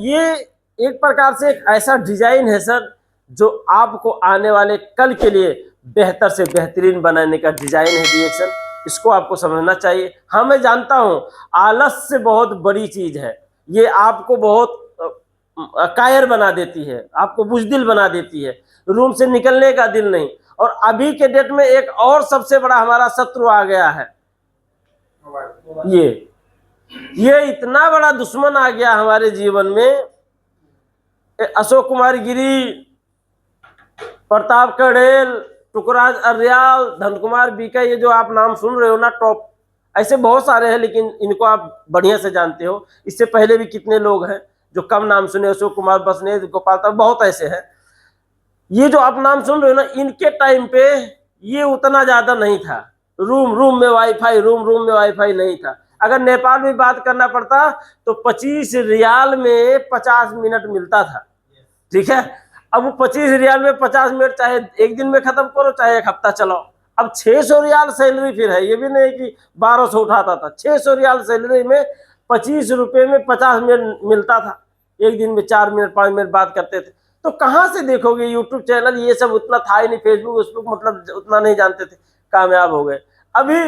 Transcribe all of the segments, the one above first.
ये एक प्रकार से एक ऐसा डिजाइन है सर जो आपको आने वाले कल के लिए बेहतर से बेहतरीन बनाने का डिजाइन है डीएक्शन। इसको आपको समझना चाहिए। हाँ, मैं जानता हूँ आलस से बहुत बड़ी चीज है, ये आपको बहुत कायर बना देती है, आपको बुज़दिल बना देती है, रूम से निकलने का दिल नहीं। और अभी के डेट में एक और सबसे बड़ा हमारा शत्रु आ गया है, ये इतना बड़ा दुश्मन आ गया हमारे जीवन में। अशोक कुमार गिरी, प्रताप कड़ेल, टुकराज अर्याल, धन कुमार बीका, ये जो आप नाम सुन रहे हो ना टॉप, ऐसे बहुत सारे हैं, लेकिन इनको आप बढ़िया से जानते हो। इससे पहले भी कितने लोग हैं जो कम नाम सुने, अशोक कुमार बसनेत, गोपाल तक, बहुत ऐसे हैं। ये जो आप नाम सुन रहे हो ना, इनके टाइम पे ये उतना ज्यादा नहीं था। रूम में वाईफाई, रूम में वाईफाई नहीं था। अगर नेपाल में बात करना पड़ता तो 25 रियाल में 50 मिनट मिलता था, ठीक है। अब वो 25 रियाल में 50 मिनट चाहे एक दिन में खत्म करो चाहे एक हफ्ता चलाओ। अब 600 रियाल सैलरी फिर है, ये भी नहीं कि 1200 उठाता था। 600 रियाल सैलरी में 25 रुपए में 50 मिनट मिलता था। एक दिन में 4 मिनट 5 मिनट बात करते थे। तो कहाँ से देखोगे, यूट्यूब चैनल ये सब उतना था ही नहीं, फेसबुक उस मतलब उतना नहीं जानते थे, कामयाब हो गए। अभी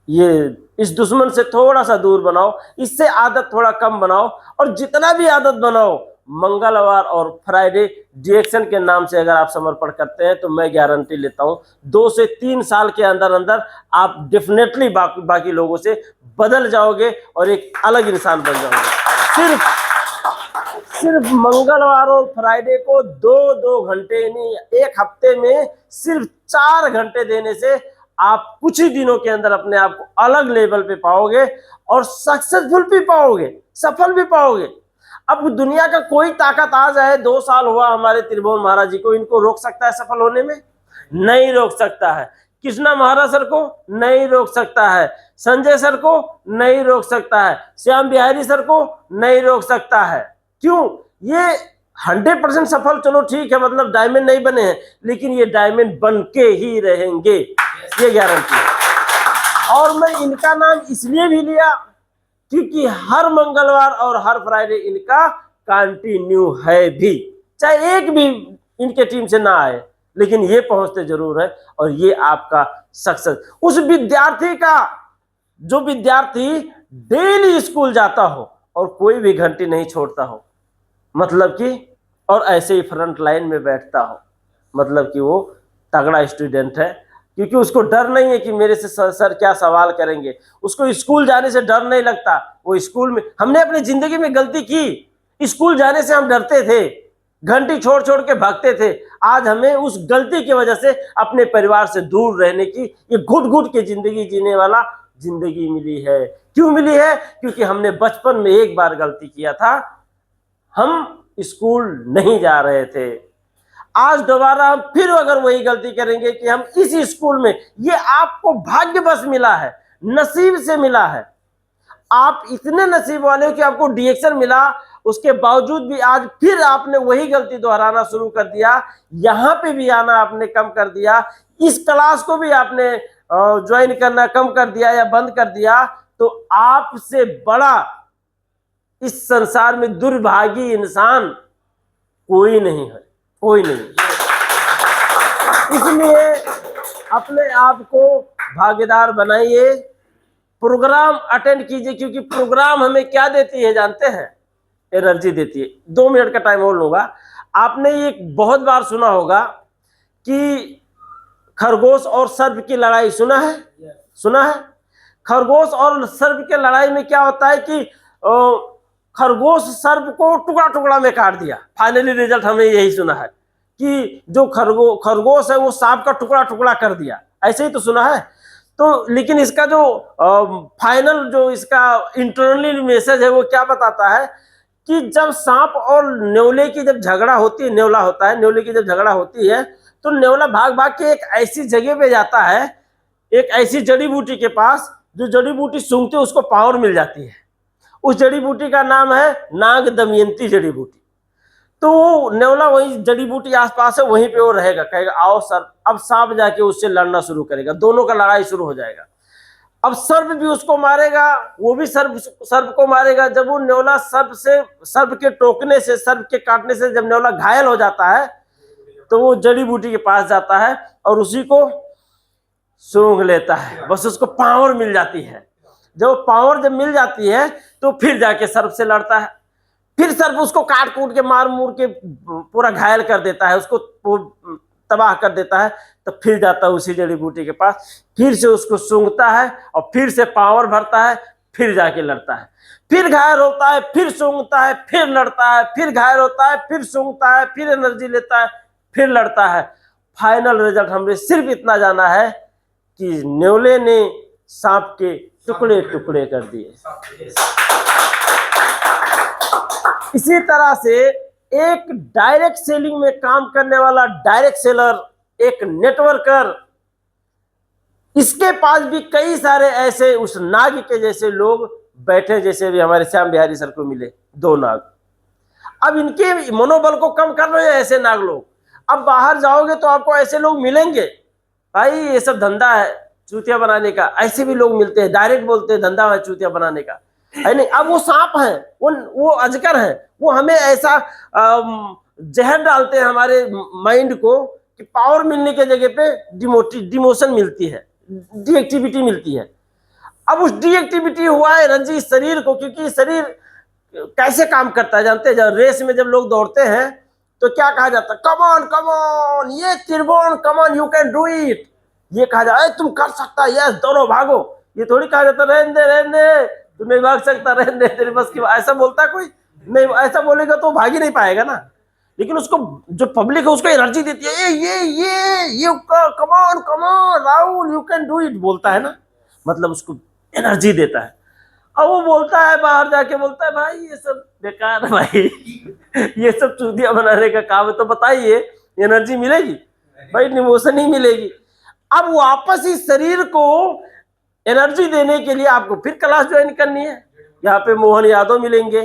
ये इस दुश्मन से थोड़ा सा दूर बनाओ, इससे आदत थोड़ा कम बनाओ, और जितना भी आदत बनाओ मंगलवार और फ्राइडे डीएक्शन के नाम से अगर आप समर्पण करते हैं तो मैं गारंटी लेता हूं 2 से 3 साल के अंदर अंदर आप डेफिनेटली बाकी लोगों से बदल जाओगे और एक अलग इंसान बन जाओगे। सिर्फ मंगलवार और फ्राइडे को 2-2 घंटे नहीं, एक हफ्ते में सिर्फ 4 घंटे देने से आप कुछ ही दिनों के अंदर अपने आप को अलग लेवल पे पाओगे और सक्सेसफुल भी पाओगे, सफल भी पाओगे। अब दुनिया का कोई ताकत आ जाए, 2 साल हुआ हमारे त्रिभुवन महाराज जी को, इनको रोक सकता है सफल होने में? नहीं रोक सकता है। कृष्णा महाराज सर को नहीं रोक सकता है, संजय सर को नहीं रोक सकता है, श्याम बिहारी सर को नहीं रोक सकता है। क्यों? ये 100% सफल, चलो ठीक है, मतलब डायमंड नहीं बने हैं, लेकिन ये डायमंड बन के ही रहेंगे, ये गारंटी है। और मैं इनका नाम इसलिए भी लिया क्योंकि हर मंगलवार और हर फ्राइडे इनका कंटिन्यू है भी, चाहे एक भी इनके टीम से ना आए, लेकिन ये पहुंचते जरूर है। और ये आपका सक्सेस, उस विद्यार्थी का, जो विद्यार्थी डेली स्कूल जाता हो और कोई भी घंटी नहीं छोड़ता हो, मतलब कि, और ऐसे ही फ्रंट लाइन में बैठता हो, मतलब कि वो तगड़ा स्टूडेंट है। क्योंकि उसको डर नहीं है कि मेरे से सर क्या सवाल करेंगे, उसको स्कूल जाने से डर नहीं लगता। वो स्कूल में, हमने अपनी जिंदगी में गलती की, स्कूल जाने से हम डरते थे, घंटी छोड़ छोड़ के भागते थे। आज हमें उस गलती की वजह से अपने परिवार से दूर रहने की, ये घुट घुट के जिंदगी जीने वाला जिंदगी मिली है। क्यों मिली है? क्योंकि हमने बचपन में एक बार गलती किया था, हम स्कूल नहीं जा रहे थे। आज दोबारा हम फिर अगर वही गलती करेंगे कि हम इस स्कूल में, ये आपको भाग्य बस मिला है, नसीब से मिला है। आप इतने नसीब वाले हो कि आपको डीएक्शन मिला, उसके बावजूद भी आज फिर आपने वही गलती दोहराना शुरू कर दिया। यहां पे भी आना आपने कम कर दिया, इस क्लास को भी आपने ज्वाइन करना कम कर दिया या बंद कर दिया। तो आपसे बड़ा इस संसार में दुर्भागी इंसान कोई नहीं है, कोई नहीं। इसलिए अपने आप को भागीदार बनाइए, प्रोग्राम अटेंड कीजिए, क्योंकि प्रोग्राम हमें क्या देती है जानते हैं? एनर्जी देती है। 2 मिनट का टाइम और लूंगा। आपने ये बहुत बार सुना होगा कि खरगोश और सर्प की लड़ाई, सुना है? सुना है? खरगोश और सर्प की लड़ाई में क्या होता है कि खरगोश सर्प को टुकड़ा टुकड़ा में काट दिया। फाइनली रिजल्ट हमें यही सुना है कि जो खरगोश है वो सांप का टुकड़ा टुकड़ा कर दिया, ऐसे ही तो सुना है। तो लेकिन इसका जो फाइनल जो इसका इंटरनली मैसेज है वो क्या बताता है कि जब सांप और न्योले की जब झगड़ा होती है, न्योला होता है, न्योले की जब झगड़ा होती है तो न्योला भाग भाग के एक ऐसी जगह पे जाता है, एक ऐसी जड़ी बूटी के पास, जो जड़ी बूटी सूंघते उसको पावर मिल जाती है। उस जड़ी बूटी का नाम है नाग दमयंती जड़ी बूटी। तो न्योला वही जड़ी बूटी आसपास है, वहीं पे वो रहेगा, कहेगा आओ सर। अब सांप जाके उससे लड़ना शुरू करेगा, दोनों का लड़ाई शुरू हो जाएगा। अब सर्प भी उसको मारेगा, वो भी सर्प को मारेगा। जब वो न्योला सर्प के टोकने से, सर्प के काटने से जब न्योला घायल हो जाता है तो वो जड़ी बूटी के पास जाता है और उसी को सूंघ लेता है, बस उसको पावर मिल जाती है। जब पावर जब मिल जाती है तो फिर जाके सर्प से लड़ता है, फिर सर्प उसको काट कूट के मार मूर के पूरा घायल कर देता है, उसको तबाह कर देता है। तो फिर जाता है उसी जड़ी बूटी के पास, फिर से उसको सूंघता है और फिर से पावर भरता है, फिर जाके लड़ता है, फिर घायल होता है, फिर सूंघता है, फिर लड़ता है, फिर घायल होता है, फिर सूंघता है, फिर एनर्जी लेता है, फिर लड़ता है। फाइनल रिजल्ट हमने सिर्फ इतना जाना है कि न्योले ने सांप के टुकड़े टुकड़े कर दिए। इसी तरह से एक डायरेक्ट सेलिंग में काम करने वाला डायरेक्ट सेलर, एक नेटवर्कर, इसके पास भी कई सारे ऐसे उस नाग के जैसे लोग बैठे, जैसे भी हमारे श्याम बिहारी सर को मिले 2 नाग। अब इनके मनोबल को कम कर रहे हैं ऐसे नाग लोग। अब बाहर जाओगे तो आपको ऐसे लोग मिलेंगे, भाई ये सब धंधा है चूतिया बनाने का, ऐसे भी लोग मिलते हैं, डायरेक्ट बोलते हैं धंधा है चूतिया बनाने का, है नहीं। अब वो सांप है, वो अजगर है, वो हमें ऐसा जहर डालते हैं हमारे माइंड को कि पावर मिलने के जगह पे डिमोशन मिलती है, डीएक्टिविटी मिलती है। अब उस डीएक्टिविटी हुआ है एनर्जी शरीर को, क्योंकि शरीर कैसे काम करता है जानते हैं? जब रेस में जब लोग दौड़ते हैं तो क्या कहा जाता है? कम ऑन कम ऑन, ये Tribhuvan, come on you can do it, ये कहा जाता है तुम कर सकता है, यस दौड़ो भागो। ये थोड़ी कहा जाता रहने दे तू नहीं भाग सकता, रहने दे तेरे बस की, ऐसा बोलता कोई नहीं। ऐसा बोलेगा तो भाग ही नहीं पाएगा ना। लेकिन उसको जो पब्लिक है उसको एनर्जी देती है, ये come on Rahul you can do it बोलता है ना, मतलब उसको एनर्जी देता है। अब वो बोलता है बाहर जाके, बोलता है भाई ये सब बेकार है भाई ये सब चूतिया बनाने का काम है। तो बताइए एनर्जी मिलेगी भाई? डिमोशन ही मिलेगी। अब वापस इस शरीर को एनर्जी देने के लिए आपको फिर क्लास ज्वाइन करनी है। यहाँ पे मोहन यादव मिलेंगे,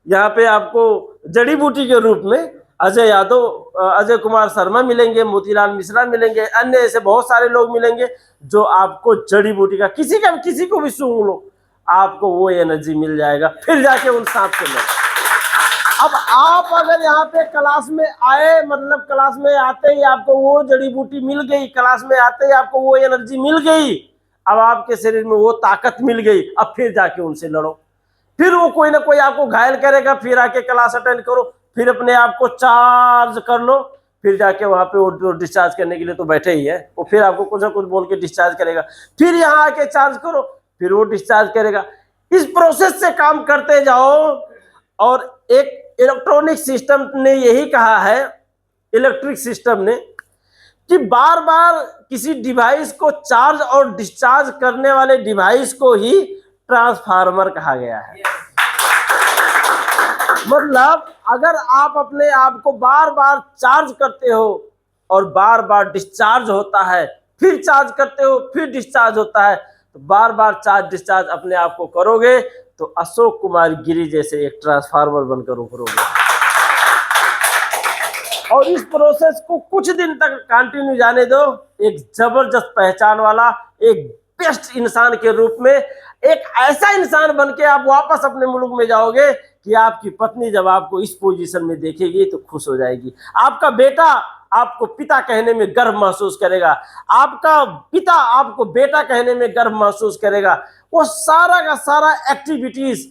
यहाँ पे आपको जड़ी बूटी के रूप में अजय यादव, अजय कुमार शर्मा मिलेंगे, मोतीलाल मिश्रा मिलेंगे, अन्य ऐसे बहुत सारे लोग मिलेंगे जो आपको जड़ी बूटी का किसी को भी सूंघ लो आपको वो एनर्जी मिल जाएगा, फिर जाके उन सांप से लड़ो। अब आप अगर यहाँ पे क्लास में आए, मतलब क्लास में आते ही आपको वो जड़ी बूटी मिल गई, क्लास में आते ही आपको वो एनर्जी मिल गई, अब आपके शरीर में वो ताकत मिल गई, अब फिर जाके उनसे लड़ो। फिर वो कोई ना कोई आपको घायल करेगा, फिर आके क्लास अटेंड करो, फिर अपने आप को चार्ज कर लो, फिर जाके वहां पे वो डिस्चार्ज करने के लिए तो बैठे ही है, वो फिर आपको कुछ ना कुछ बोल के डिस्चार्ज करेगा, फिर यहाँ आके चार्ज करो, फिर वो डिस्चार्ज करेगा। इस प्रोसेस से काम करते जाओ। और एक इलेक्ट्रॉनिक सिस्टम ने यही कहा है, इलेक्ट्रिक सिस्टम ने, कि बार बार किसी डिवाइस को चार्ज और डिस्चार्ज करने वाले डिवाइस को ही ट्रांसफार्मर कहा गया है। मतलब अगर आप अपने आप को बार बार चार्ज करते हो और बार बार डिस्चार्ज होता है, फिर चार्ज करते हो फिर डिस्चार्ज होता है, तो बार बार चार्ज डिस्चार्ज अपने आप को करोगे तो अशोक कुमार गिरी जैसे एक ट्रांसफार्मर बनकर उभरोगे। और इस प्रोसेस को कुछ दिन तक कंटिन्यू जाने दो, एक जबरदस्त पहचान वाला, एक बेस्ट इंसान के रूप में, एक ऐसा इंसान बन के आप वापस अपने मुल्क में जाओगे कि आपकी पत्नी जब आपको इस पोजीशन में देखेगी तो खुश हो जाएगी। आपका बेटा आपको पिता कहने में गर्व महसूस करेगा, आपका पिता आपको बेटा कहने में गर्व महसूस करेगा। वो सारा का सारा एक्टिविटीज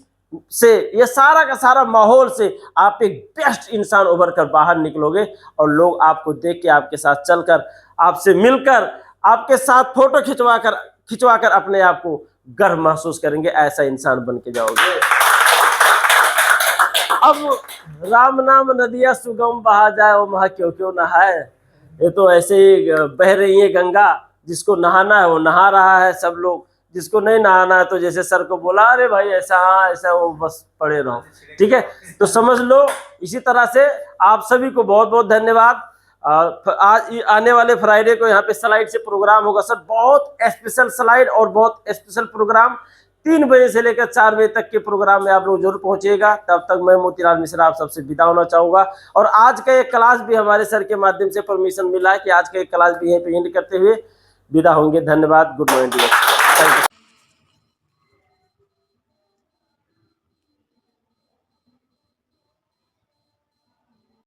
से, ये सारा का सारा माहौल से आप एक बेस्ट इंसान उभर कर बाहर निकलोगे और लोग आपको देख के, आपके साथ चलकर, आपसे मिलकर, आपके साथ फोटो खिंचवाकर अपने आप को गर्व महसूस करेंगे। ऐसा इंसान बन के जाओगे। अब राम नाम नदियां सुगम बहा जाए वो महा क्यों क्यों नहाए, ये तो ऐसे ही बह रही है गंगा, जिसको नहाना है वो नहा रहा है सब लोग, जिसको नहीं नहाना है तो जैसे सर को बोला अरे भाई ऐसा, हाँ ऐसा, वो बस पड़े रहो। ठीक है, तो समझ लो। इसी तरह से आप सभी को बहुत बहुत धन्यवाद। आज आने वाले फ्राइडे को यहाँ पे स्लाइड से प्रोग्राम होगा सर, बहुत स्पेशल स्लाइड और बहुत स्पेशल प्रोग्राम। 3 बजे से लेकर 4 बजे तक के प्रोग्राम में आप लोग जरूर पहुंचिएगा। तब तक मैं मोतीलाल मिश्रा आप सबसे विदा होना चाहूंगा। और आज का एक क्लास भी हमारे सर के माध्यम से परमिशन मिला है कि आज का एक क्लास भी यहीं पे एंड करते हुए विदा होंगे। धन्यवाद। Good morning. Thank you.